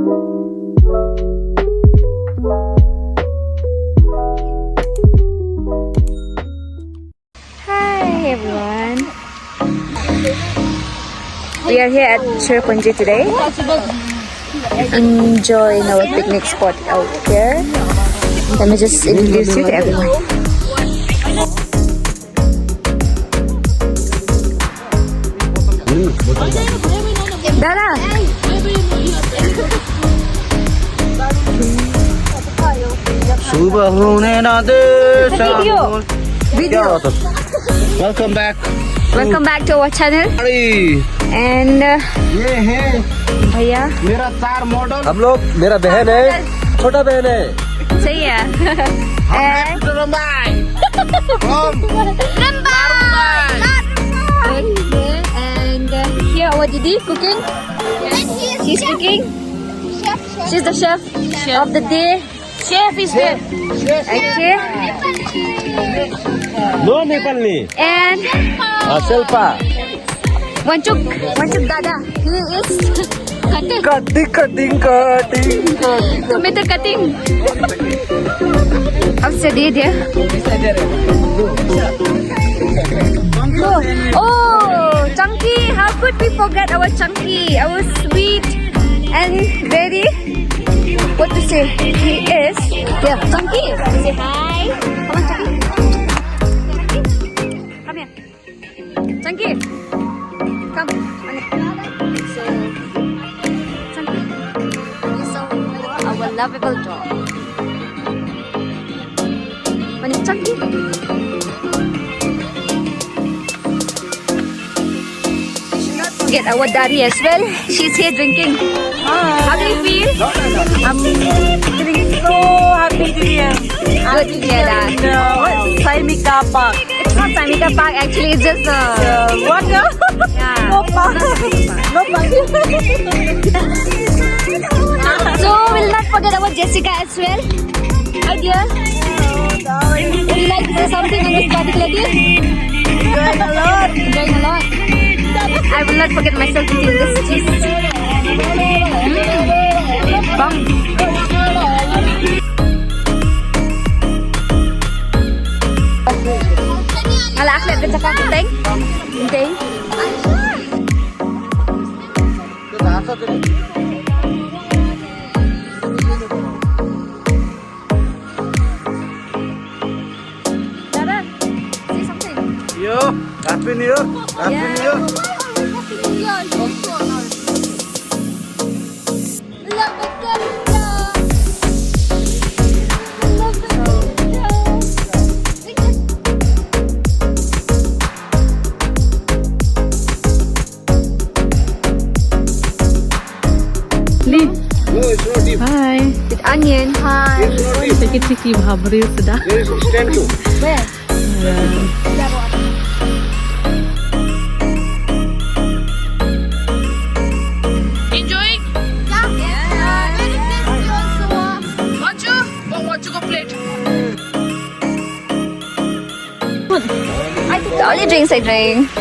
Hi everyone. We are here at Cherapunji today, enjoying our picnic spot out here. Let me just introduce you to everyone. Dada! Video. Welcome back. Welcome back to our channel. And ये है भैया मेरा 4 model. हम लोग मेरा बहन है, छोटा बहन है. सही है. And and here our Didi cooking. She's cooking. She's the chef of the day. Chef is there. Okay. No Nepali. And Selpa. Wanchuk Dada. He is cutting. Tomato cutting. How's your day there? Oh, Chunky! How could we forget our Chunky? Our sweet and very, what to say? He is. Yeah, Chunky. Say hi. Come on, Chunky. Come here. Chunky. Come. So, Chunky. So, our lovable dog. When it's Chunky. Get our daddy as well. She's here drinking. How do you feel? I'm feeling so happy to be here. Good to hear that. Saimika Park. It's not Samika Park actually, it's just What? yeah. No park. No park. So we'll not forget about Jessica as well. Hi dear. Would you like to say something on this particular day? Enjoying a lot. Enjoying a lot. I will not forget myself to eat this cheese. Bang. Ala aklet din sa kakuteng. Okay. Dada, say something. Yo, Happy New Year. Happy New Year. No, it's not deep. Hi. With onion. Hi. It's not deep. Ciki-ciki bhabri sudah. There is stand to. Where? Enjoying? Yeah. Want you? Want you go plate? I think the only drinks I drink.